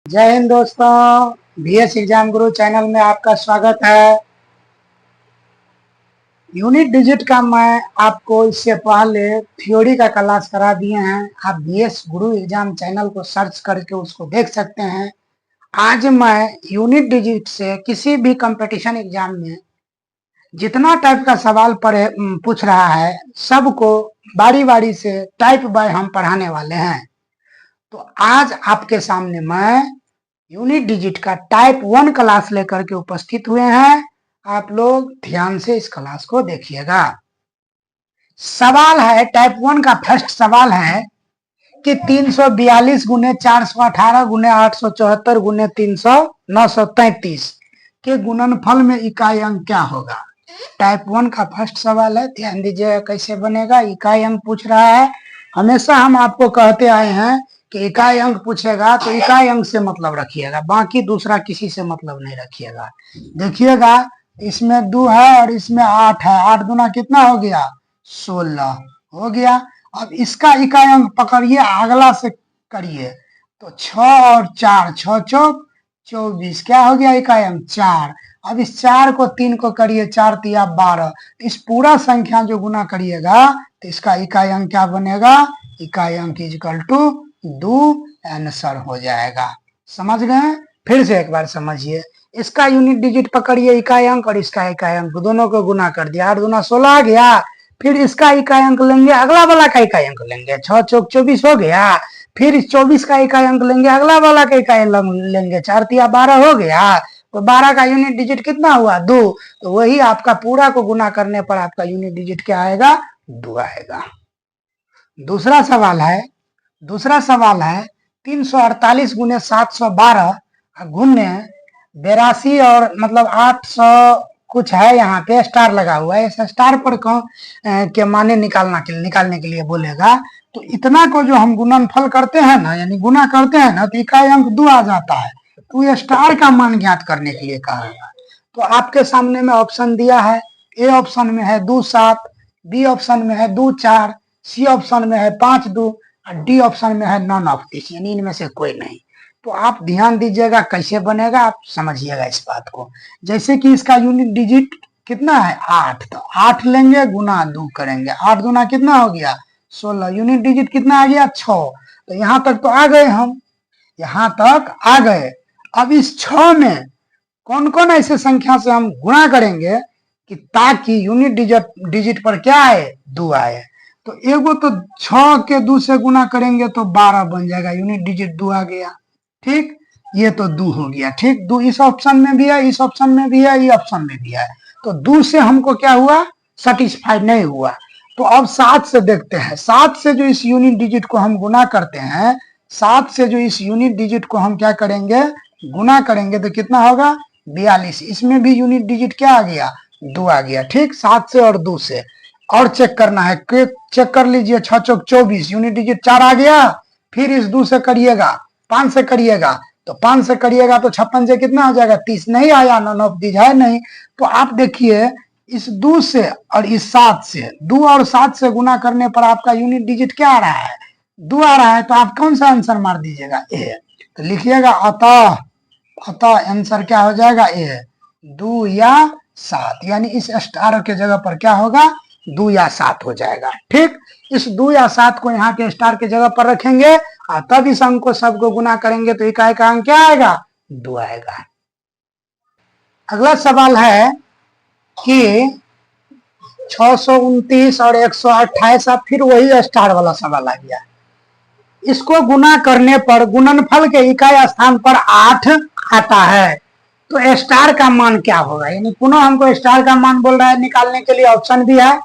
जय हिंद दोस्तों, BS exam गुरु channel में आपका स्वागत है। यूनिट डिजिट का मैं आपको इससे पहले थ्योरी का क्लास करा दिए हैं। आप बीएस गुरु एग्जाम चैनल को सर्च करके उसको देख सकते हैं। आज मैं यूनिट डिजिट से किसी भी कंपटीशन एग्जाम में जितना टाइप का सवाल पूछ रहा है सबको बारी बारी से टाइप बाय हम पढ़ाने वाले हैं। तो आज आपके सामने मैं यूनिट डिजिट का टाइप 1 क्लास लेकर के उपस्थित हुए हैं। आप लोग ध्यान से इस क्लास को देखिएगा। सवाल है टाइप 1 का फर्स्ट सवाल है कि 342 गुने 418 गुने 874 गुने 300 933 के गुणनफल में इकाई अंक क्या होगा। टाइप 1 का फर्स्ट सवाल है, ध्यान दीजिएगा कैसे बनेगा। इकाई अंक पूछ रहा है। हमेशा हम आपको कहते आए हैं कि इकाई अंक पूछेगा तो इकाई अंक से मतलब रखिएगा, बाकी दूसरा किसी से मतलब नहीं रखिएगा। देखिएगा इसमें 2 है और इसमें 8 है। 8 दूना कितना हो गया? 16 हो गया। अब इसका इकाई अंक पकड़िए, अगला से करिए तो 6 और 4, 6 चौक 24, क्या हो गया इकाई अंक? 4। अब इस 4 को 3 को करिए, 4 तिया 12। इस पूरा संख्या जो गुना करिएगा तो इसका इकाई अंक क्या बनेगा? इकाई अंक इक्वल टू 2 आंसर हो जाएगा। समझ गए? फिर से एक बार समझिए। इसका यूनिट डिजिट पकड़िए इकाई अंक और इसका इकाई अंक, दोनों को गुना कर दिया, 8 दूना 16 आ गया। फिर इसका इकाई अंक लेंगे, अगला वाला का इकाई अंक लेंगे, 6 चौक 24 हो गया। फिर इस 24 का इकाई अंक लेंगे, अगला वाला का इकाई अंक लेंगे, 4 तिया 12 हो गया। तो 12 का यूनिट डिजिट कितना हुआ? 2। तो वही आपका पूरा को गुना करने पर आपका यूनिट डिजिट क्या आएगा? 2 आएगा। दूसरा सवाल है 348 गुने 712 गुने 82 और मतलब 800 कुछ है, यहाँ पे स्टार लगा हुआ है। इस स्टार पर के माने निकालने के लिए बोलेगा। तो इतना को जो हम गुणनफल करते हैं ना, यानी गुना करते हैं ना, तो इकाई अंक 2 आ जाता है। तो ये स्टार का मान ज्ञात करने के लिए कहा है। तो आपके सामने में ऑप्शन दिया है। ए ऑप्शन में है 2 7, बी ऑप्शन में है 2 4, सी ऑप्शन में है 5 2 और डी ऑप्शन में है नॉन ऑफ दिस, यानी इनमें से कोई नहीं। तो आप ध्यान दीजिएगा कैसे बनेगा, आप समझिएगा इस बात को। जैसे कि इसका यूनिट डिजिट कितना है? 8। तो 8 लेंगे, गुना 2 करेंगे, 8 दूना कितना हो गया? 16। यूनिट डिजिट कितना आ गया? 6। तो यहाँ तक तो आ गए, हम यहाँ तक आ गए। अब इस 6 में कौन कौन ऐसे संख्या से हम गुणा करेंगे कि ताकि यूनिट डिजिट पर क्या आए? 2 आए। तो एगो तो 6 के 2 से गुना करेंगे तो 12 बन जाएगा, यूनिट डिजिट 2 आ गया। ठीक, ये तो 2 हो गया। ठीक, 2 इस ऑप्शन में भी है, इस ऑप्शन में भी है, ये ऑप्शन में भी है। तो 2 से हमको क्या हुआ? सेटिस्फाइड नहीं हुआ। तो अब 7 से देखते हैं। 7 से जो इस यूनिट डिजिट को हम गुना करते हैं, 7 से जो इस यूनिट डिजिट को हम क्या करेंगे? गुना करेंगे तो कितना होगा? 42। इसमें भी यूनिट डिजिट क्या आ गया? 2 आ गया। ठीक, 7 से और 2 से और चेक करना है, चेक कर लीजिए। 6 चौक 24, यूनिट डिजिट 4 आ गया। फिर इस 2 से करिएगा, 5 से करिएगा, तो 5 से करिएगा तो 56 से कितना हो जाएगा? 30 नहीं आया, नॉन ऑफ दिस है नहीं। तो आप देखिए इस 2 से और इस 7 से, 2 और 7 से गुना करने पर आपका यूनिट डिजिट क्या आ रहा है? 2 आ रहा है। तो आप कौन सा आंसर मार दीजिएगा? ए। तो लिखिएगा अतः आंसर क्या हो जाएगा? ए, 2 या 7, यानी इस स्टार के जगह पर क्या होगा? 2 या 7 हो जाएगा। ठीक, इस 2 या 7 को यहाँ के स्टार के जगह पर रखेंगे और तब इस अंक को सबको गुना करेंगे तो इकाई का अंक क्या आएगा? 2 आएगा। अगला सवाल है कि 629 और 128, अब फिर वही स्टार वाला सवाल आ गया। इसको गुना करने पर गुणनफल के इकाई स्थान पर 8 आता है, तो स्टार का मान क्या होगा? यानी पुनः हमको स्टार का मान बोल रहा है निकालने के लिए। ऑप्शन भी है,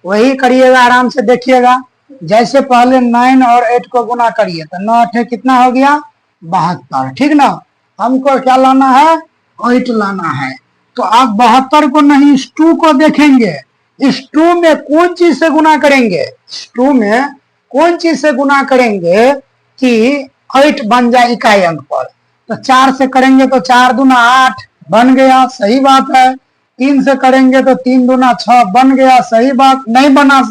वही करिएगा, आराम से देखिएगा। जैसे पहले 9 और 8 को गुना करिए तो 9 8 कितना हो गया? 72। ठीक ना, हमको क्या लाना है? 8 लाना है। तो आप 72 को नहीं, इस 2 को देखेंगे। इस 2 में कौन चीज से गुना करेंगे? इस 2 में कौन चीज से गुना करेंगे कि 8 बन जाए इकाई अंक पर? तो 4 से करेंगे तो 4 दूना 8 बन गया, सही बात है। 3 से करेंगे तो 3 दूना 6 बन गया, सही बात नहीं बना।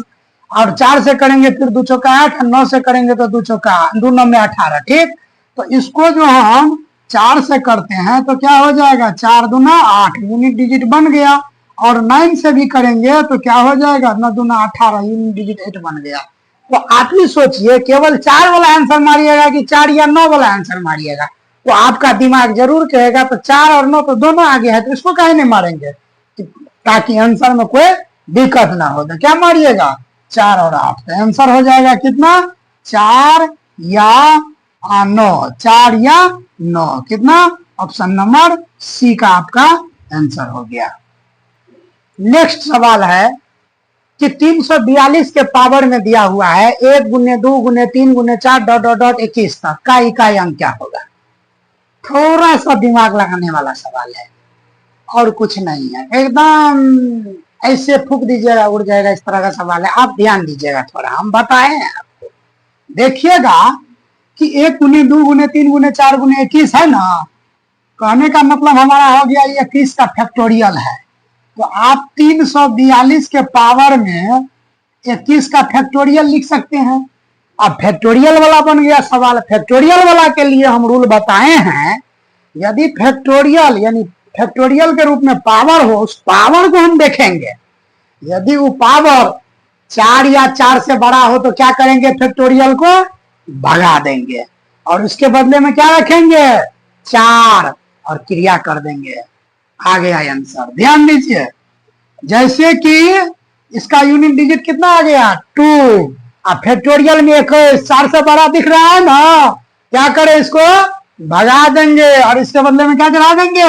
और 4 से करेंगे फिर 2 चौका 8, 9 से करेंगे तो 2 चौका 2 9 में 18। ठीक, तो इसको जो हम 4 से करते हैं तो क्या हो जाएगा, 4 दूना 8 यूनिट डिजिट बन गया। और 9 से भी करेंगे तो क्या हो जाएगा, 9 दूना 18 यूनिट डिजिट 8 बन गया। तो आप ही सोचिए, केवल 4 वाला आंसर मारिएगा कि 4 या 9 वाला आंसर मारिएगा, तो आपका दिमाग जरूर कहेगा तो 4 और 9 तो दोनों आगे है, तो इसको काहे नहीं मारेंगे, ताकि आंसर में कोई दिक्कत ना हो। तो क्या मारिएगा, 4 और 8। तो आंसर हो जाएगा कितना, 4 या 9, 4 या 9, कितना, ऑप्शन नंबर सी का आपका आंसर हो गया। नेक्स्ट सवाल है कि 342 के पावर में दिया हुआ है 1 गुने 2 गुने 3 गुने 4 डॉट डॉट डॉट 21 तक का इकाई अंक क्या होगा। थोड़ा सा दिमाग लगाने वाला सवाल है और कुछ नहीं है, एकदम ऐसे फूक दीजिएगा उड़ जाएगा, इस तरह का सवाल है। आप ध्यान दीजिएगा थोड़ा, हम बताए हैं आपको। देखिएगा कि 1 गुने 2 गुने 3 गुने 4 गुने 21 है ना, कहने का मतलब हमारा हो गया ये 21 का फैक्टोरियल है। तो आप 342 के पावर में 21 का फैक्टोरियल लिख सकते हैं। अब फैक्टोरियल वाला बन गया सवाल। फैक्टोरियल वाला के लिए हम रूल बताए हैं, यदि फैक्टोरियल यानी फैक्टोरियल के रूप में पावर हो, उस पावर को हम देखेंगे। यदि वो पावर 4 या 4 से बड़ा हो तो क्या करेंगे, फैक्टोरियल को भगा देंगे और उसके बदले में क्या रखेंगे, 4 और क्रिया कर देंगे। आ गया आंसर, ध्यान दीजिए। जैसे कि इसका यूनिट डिजिट कितना आ गया, 2। अब फैक्टोरियल में 4 से बड़ा दिख रहा है ना, क्या करें, इसको भगा देंगे और इसके बदले में क्या चढ़ा देंगे,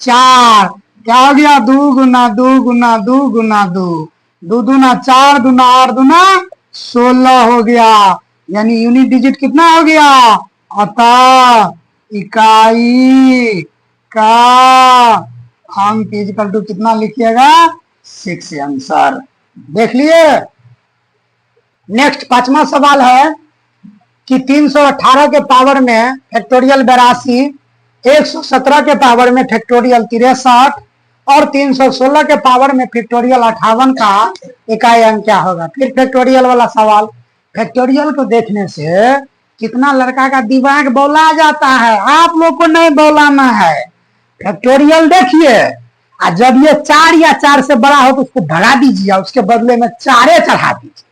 4। क्या हो गया, 2 गुना 2 गुना 2 गुना 2, 2 दूना 4 दूना 8 दूना 16 हो गया। यानी यूनिट डिजिट कितना हो गया, अतः इकाई का अंक इक्वल टू कितना लिखिएगा, 6 आंसर। देख लिए। नेक्स्ट 5वां सवाल है कि 318 के पावर में फैक्टोरियल 82, 117 के पावर में फैक्टोरियल 63 और 316 के पावर में फैक्टोरियल 58 का इकाई अंक क्या होगा। फिर फैक्टोरियल वाला सवाल। फैक्टोरियल को देखने से कितना लड़का का दिमाग बौला जाता है, आप लोग को नहीं बौलाना है। फैक्टोरियल देखिए, जब ये 4 या 4 से बड़ा हो तो उसको भगा दीजिए, उसके बदले में 4 चढ़ा दीजिए।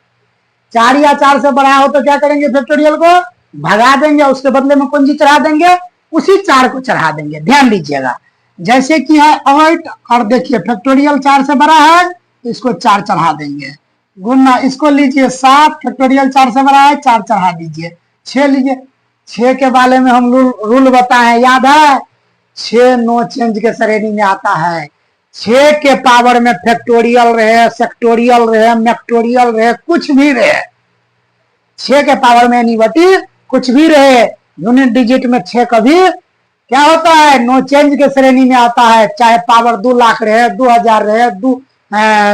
4 या 4 से बड़ा हो तो क्या करेंगे, फैक्टोरियल को भगा देंगे, उसके बदले में कौन सी चढ़ा देंगे, उसी 4 को चढ़ा देंगे। ध्यान दीजिएगा, जैसे कि है 8 और देखिए फैक्टोरियल 4 से बड़ा है तो इसको 4 चढ़ा देंगे। गुना इसको लीजिए 7, फैक्टोरियल 4 से बड़ा है, 4 चढ़ा दीजिए। 6 लीजिए, 6 के बारे में हम रूल बताए, याद है, 6 नो चेंज के श्रेणी में आता है। 6 के पावर में फैक्टोरियल रहे, सेक्टोरियल रहे, मैक्टोरियल रहे, कुछ भी रहे, 6 के पावर में निगेटिव कुछ भी रहे, यूनिट डिजिट में 6 कभी क्या होता है, नो चेंज के श्रेणी में आता है। चाहे पावर 2 लाख रहे, 2000 रहे,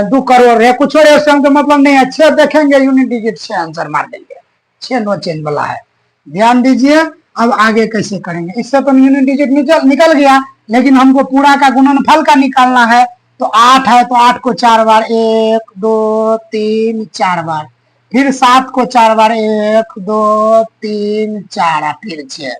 2 करोड़ रहे, कुछ रहे, उससे हमको मतलब नहीं है। 6 देखेंगे यूनिट डिजिट से आंसर मार देंगे, 6 नो चेंज वाला है। ध्यान दीजिए। अब आगे कैसे करेंगे, इससे तो यूनिट डिजिट निकल गया, लेकिन हमको पूरा का गुणनफल का निकालना है। तो 8 है तो 8 को 4 बार, 1 2 3 4 बार, फिर 7 को 4 बार, 1 2 3 4, फिर 6।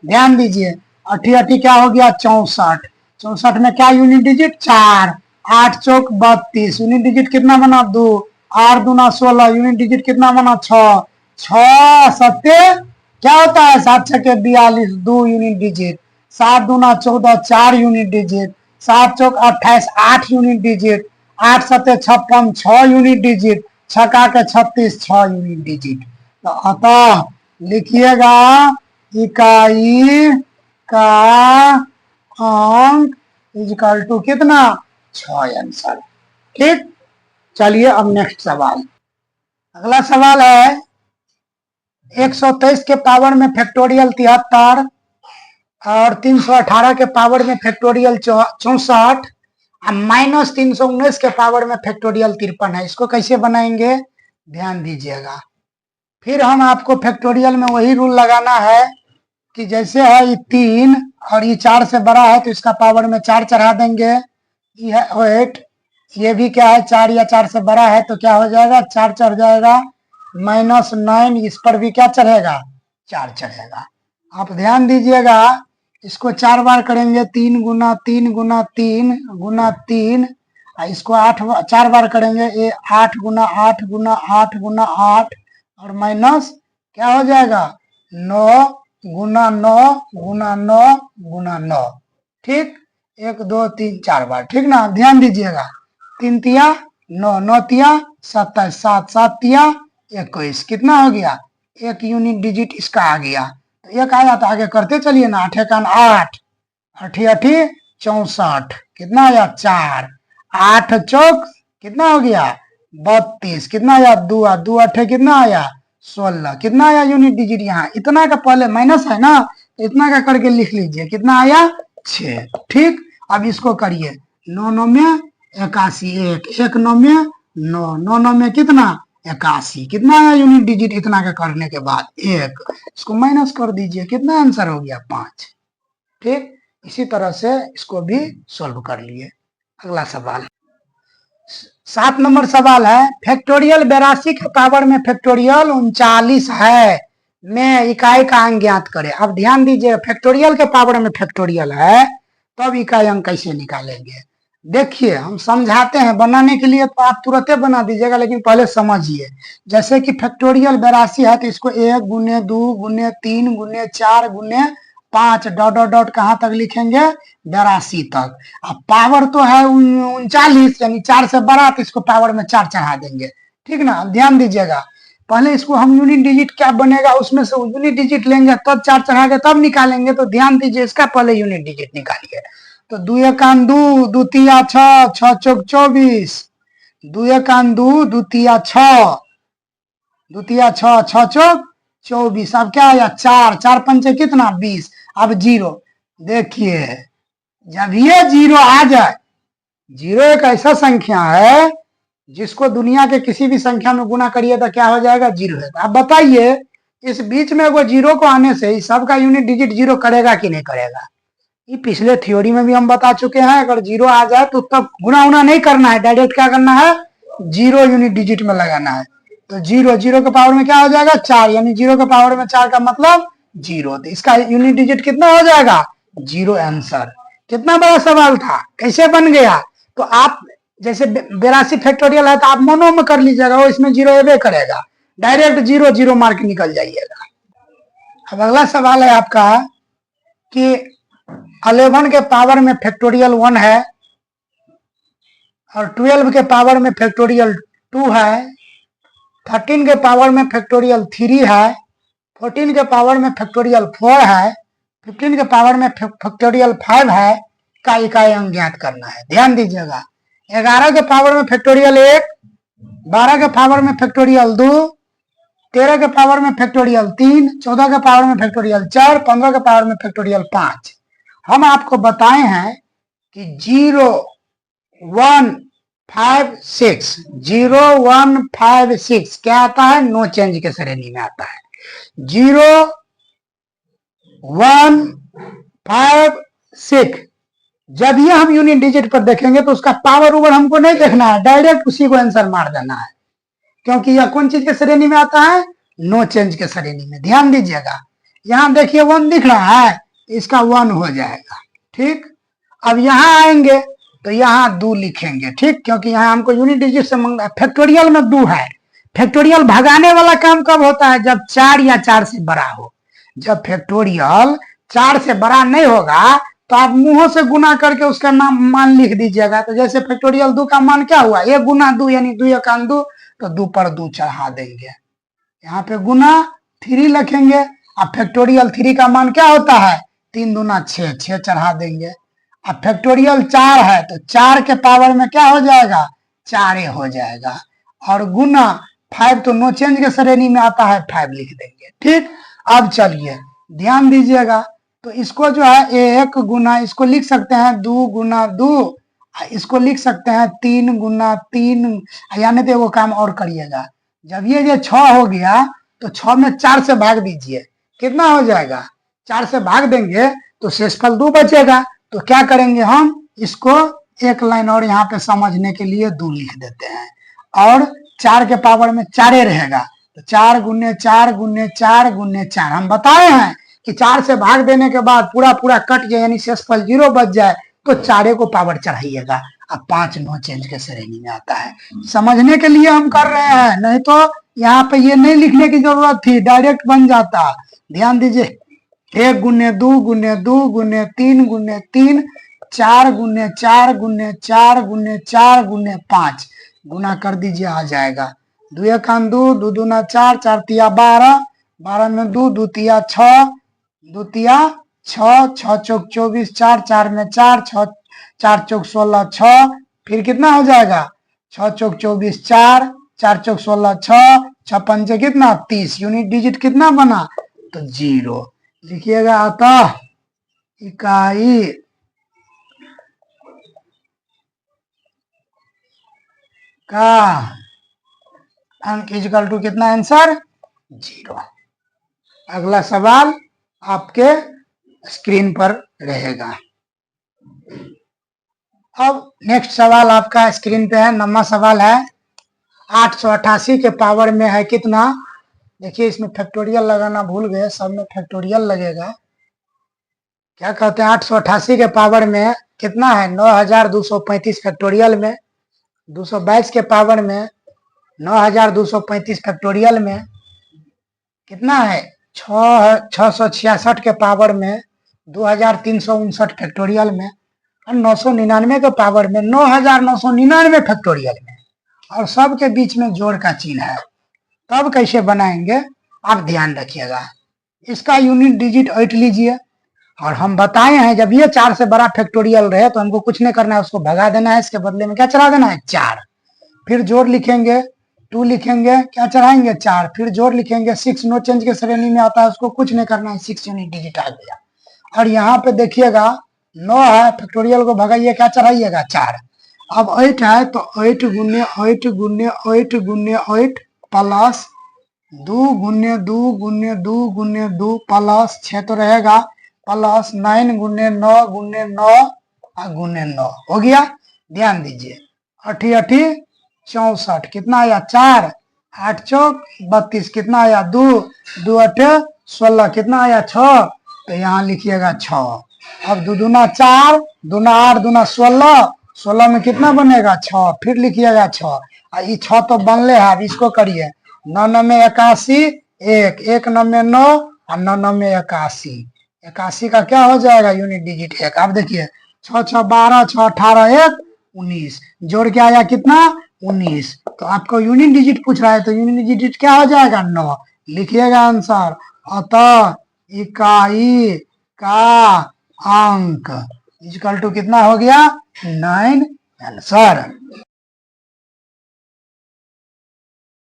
ध्यान दीजिए, 88 क्या हो गया, 64। 64 में क्या यूनिट डिजिट, 4। 8 चौक 32, यूनिट डिजिट कितना बना, 2। 8 दूना 16, यूनिट डिजिट कितना बना, 6। 6 सत्य क्या होता है, 7 छके 42, 2 यूनिट डिजिट। 7 दूना 14, 4 यूनिट डिजिट। 7 चौक 28, 8 यूनिट डिजिट। 8 सत्य 56, 6 यूनिट डिजिट। 6 के 36, 6 यूनिट डिजिट। तो अतः लिखिएगा इकाई का अंक इक्वल टू कितना, 6 आंसर। ठीक, चलिए अब नेक्स्ट सवाल। अगला सवाल है 123 के पावर में फैक्टोरियल 73 और 318 के पावर में फैक्टोरियल 64 माइनस 319 के पावर में फैक्टोरियल 53 है। इसको कैसे बनाएंगे, ध्यान दीजिएगा। फिर हम आपको फैक्टोरियल में वही रूल लगाना है कि जैसे है ये 3 और ये 4 से बड़ा है तो इसका पावर में 4 चढ़ा देंगे। ये है 8, ये भी क्या है, 4 या 4 से बड़ा है तो क्या हो जाएगा, 4 चढ़ जाएगा। -9, इस पर भी क्या चढ़ेगा, 4 चढ़ेगा। आप ध्यान दीजिएगा इसको 4 बार करेंगे 3 गुना 3 गुना 3 गुना 3, इसको 4 बार करेंगे ये 8 गुना 8 गुना 8 गुना 8 और माइनस क्या हो जाएगा 9 गुना 9 गुना 9 गुना 9। ठीक, 1 2 3 4 बार। ठीक ना, ध्यान दीजिएगा। 3 तिया 9, 9 तिया 27, 7 7 तिया 21, कितना हो गया, एक यूनिट डिजिट इसका आ गया। तो एक आया तो आगे करते चलिए ना, 8 एकान 8, 8 8 64, कितना आया 4, 8 चौक कितना हो गया 32, कितना आया 2 2 8 कितना आया 16, कितना आया यूनिट डिजिट। यहाँ इतना का पहले माइनस है ना, तो इतना का करके लिख लीजिए, कितना आया 6। ठीक, अब इसको करिए 9 9 में 81, 1 9 में 9, 9 9 में कितना 81, कितना आया यूनिट डिजिट। इतना का करने के बाद 1, इसको माइनस कर दीजिए, कितना आंसर हो गया 5। ठीक, इसी तरह से इसको भी सोल्व कर लिए। अगला सवाल 7 नंबर सवाल है, फैक्टोरियल 82 के पावर में फैक्टोरियल 39 है, में इकाई का अंक ज्ञात करें। अब ध्यान दीजिए, फैक्टोरियल के पावर में फैक्टोरियल है, तब इकाई अंक कैसे निकालेंगे। देखिए हम समझाते हैं, बनाने के लिए तो आप तुरंत बना दीजिएगा, लेकिन पहले समझिए। जैसे कि फैक्टोरियल 82 है, तो इसको 1 गुने 2 गुने 3 गुने 4 गुने 5 डॉट डॉट डॉट कहाँ तक लिखेंगे 82 तक। अब पावर तो है 39, यानी 4 से बड़ा, तो इसको पावर में 4 चढ़ा देंगे। ठीक ना, ध्यान दीजिएगा। पहले इसको हम यूनिट डिजिट क्या बनेगा उसमें से यूनिट डिजिट लेंगे, तब 4 चढ़ा के तब निकालेंगे। तो ध्यान दीजिए, इसका पहले यूनिट डिजिट निकालिए। तो 2 एकान 2, 2 तिया 6, 6 चौक 24, 2 एकान 2, 2 तिया 6, 2 तिया 6, 6 चौक 24। अब क्या आया 4, 4 पंचे कितना 20। अब 0, देखिए जब ये 0 आ जाए, 0 एक ऐसा संख्या है जिसको दुनिया के किसी भी संख्या में गुना करिए तो क्या हो जाएगा 0 है। अब बताइए इस बीच में वो 0 को आने से सबका यूनिट डिजिट 0 करेगा कि नहीं करेगा। ये पिछले थ्योरी में भी हम बता चुके हैं, अगर 0 आ जाए तो तब गुना उना नहीं करना है, डायरेक्ट क्या करना है 0 यूनिट डिजिट में लगाना है। तो 0 0 के पावर में क्या हो जाएगा 4, यानी 0 के पावर में 4 का मतलब 0। तो इसका यूनिट डिजिट कितना हो जाएगा 0 आंसर। कितना बड़ा सवाल था, कैसे बन गया। तो आप जैसे 82 फैक्टोरियल है तो आप मोनो में कर लीजिएगा, वो इसमें 0 एवे करेगा, डायरेक्ट 0 0 मार के निकल जाइएगा। अब अगला सवाल है आपका कि 11 के पावर में फैक्टोरियल 1 है और 12 के पावर में फैक्टोरियल 2 है, 13 के पावर में फैक्टोरियल 3 है, 14 के पावर में फैक्टोरियल 4 है, 15 के पावर में फैक्टोरियल 5 है, का इकाई अंक ज्ञात करना है। ध्यान दीजिएगा, 11 के पावर में फैक्टोरियल 1, 12 के पावर में फैक्टोरियल 2, 13 के पावर में फैक्टोरियल 3, 14 के पावर में फैक्टोरियल 4, 15 के पावर में फैक्टोरियल 5। हम आपको बताए हैं कि 0 1 5 6, 0 1 5 6 क्या आता है, नो चेंज के श्रेणी में आता है। 0 1 5 6, जब ये हम यूनिट डिजिट पर देखेंगे तो उसका पावर ओवर हमको नहीं देखना है, डायरेक्ट उसी को आंसर मार देना है, क्योंकि यह कौन चीज के श्रेणी में आता है, नो चेंज के श्रेणी में। ध्यान दीजिएगा, यहाँ देखिए 1 दिख रहा है, इसका 1 हो जाएगा। ठीक, अब यहाँ आएंगे तो यहाँ 2 लिखेंगे। ठीक, क्योंकि यहाँ हमको यूनिट डिजिट से मंगा, फैक्टोरियल में 2 है। फैक्टोरियल भगाने वाला काम कब होता है, जब 4 या 4 से बड़ा हो। जब फैक्टोरियल 4 से बड़ा नहीं होगा तो आप मुंहों से गुना करके उसका नाम मान लिख दीजिएगा। तो जैसे फैक्टोरियल 2 का मान क्या हुआ, 1 गुना 2 यानी 2 एकान 2, तो 2 पर 2 चढ़ा देंगे, यहाँ पे गुना 3 लिखेंगे। अब फैक्टोरियल 3 का मान क्या होता है 3 दूना 6, 6 चढ़ा देंगे। अब फैक्टोरियल 4 है तो 4 के पावर में क्या हो जाएगा 4 हो जाएगा, और गुना 5 तो नो चेंज के श्रेणी में आता है, 5 लिख देंगे। ठीक, अब चलिए ध्यान दीजिएगा, तो इसको जो है 1 गुना, इसको लिख सकते हैं 2 गुना 2, इसको लिख सकते हैं 3 गुना 3, यानी तो वो काम और करिएगा। जब ये 6 हो गया तो 6 में 4 से भाग दीजिए, कितना हो जाएगा 4 से भाग देंगे तो शेषफल 2 बचेगा। तो क्या करेंगे हम, इसको एक लाइन और यहाँ पे समझने के लिए 2 लिख देते हैं, और 4 के पावर में 4 रहेगा, तो 4 गुने 4 गुने 4 गुने 4। हम बताए हैं कि 4 से भाग देने के बाद पूरा पूरा कट जाए यानी शेषफल 0 बच जाए, तो 4 को पावर चढ़ाइएगा। अब 5 नो चेंज के श्रेणी में आता है। समझने के लिए हम कर रहे हैं, नहीं तो यहाँ पे ये नहीं लिखने की जरूरत थी, डायरेक्ट बन जाता। ध्यान दीजिए, 1 गुने 2 गुने 2 गुने 3 गुने 3, 4 गुने 4 गुने 4 गुने 4 गुने 5 गुना कर दीजिए, आ जाएगा। 2 1 2, 2 दूना 4, 4 तिया 12, 12 में 2, 2 तिया 6, 2 तिया 6, 6 चौक 24, 4 4 में 4, 6 4 चौक 16, 6 फिर कितना हो जाएगा, 6 चौक 24 4, 4 चौक 16 6, 6 पंचे कितना 30, यूनिट डिजिट कितना बना, तो 0 लिखिएगा। अतः इकाई का अंक इक्वल टू कितना, आंसर 0। अगला सवाल आपके स्क्रीन पर रहेगा। अब नेक्स्ट सवाल आपका स्क्रीन पे है, 9वां सवाल है। 888 के पावर में है कितना, देखिए इसमें फैक्टोरियल लगाना भूल गए, सब में फैक्टोरियल लगेगा। क्या कहते हैं, 888 के पावर में कितना है, 9235 फैक्टोरियल में, 222 के पावर में 9235 फैक्टोरियल में कितना है, 666 के पावर में 2359 फैक्टोरियल में, और 999 के पावर में 9999 फैक्टोरियल में, और सब के बीच में जोड़ का चिन्ह है। तब कैसे बनाएंगे आप ध्यान रखिएगा। इसका यूनिट डिजिट 8 लीजिए, और हम बताए हैं जब ये 4 से बड़ा फैक्टोरियल रहे तो हमको कुछ नहीं करना है, उसको भगा देना है, इसके बदले में क्या चढ़ा देना है, 4। फिर जोड़ लिखेंगे, 2 लिखेंगे, क्या चढ़ाएंगे 4, फिर जोड़ लिखेंगे, 6 नो चेंज के श्रेणी में आता है, उसको कुछ नहीं करना है, 6 यूनिट डिजिट आ गया। और यहाँ पे देखिएगा 9 है, फैक्टोरियल को भगाइए, क्या चढ़ाइएगा 4। अब 8 है तो 8 गुने 8 गुने 8 गुने 8 प्लस 2 गुने 2 गुने 2 गुने 2 प्लस 6 तो रहेगा, प्लस 9 गुने 9 गुने 9 गुने 9 हो गया। ध्यान दीजिए, 8 8 64 कितना आया 4, 8 चौक 32 कितना आया 2, 2 8 16 कितना आया 6, तो यहाँ लिखिएगा 6। अब 2 दूना 4, दूना 8 दूना 16, 16 में कितना बनेगा 6, फिर लिखिएगा 6। ये 6 तो बनले है, अब इसको करिए, 9 9 में 81, 1 1 9 में 9, और 9 9 में 81, 81 का क्या हो जाएगा यूनिट डिजिट 1। अब देखिए 6 6 12, 6 18 1 19, जोड़ के आया कितना 19, तो आपको यूनिट डिजिट पूछ रहा है तो यूनिट डिजिट क्या हो जाएगा 9, लिखिएगा आंसर। अतः इकाई का अंक इक्वल टू कितना हो गया 9, आंसर।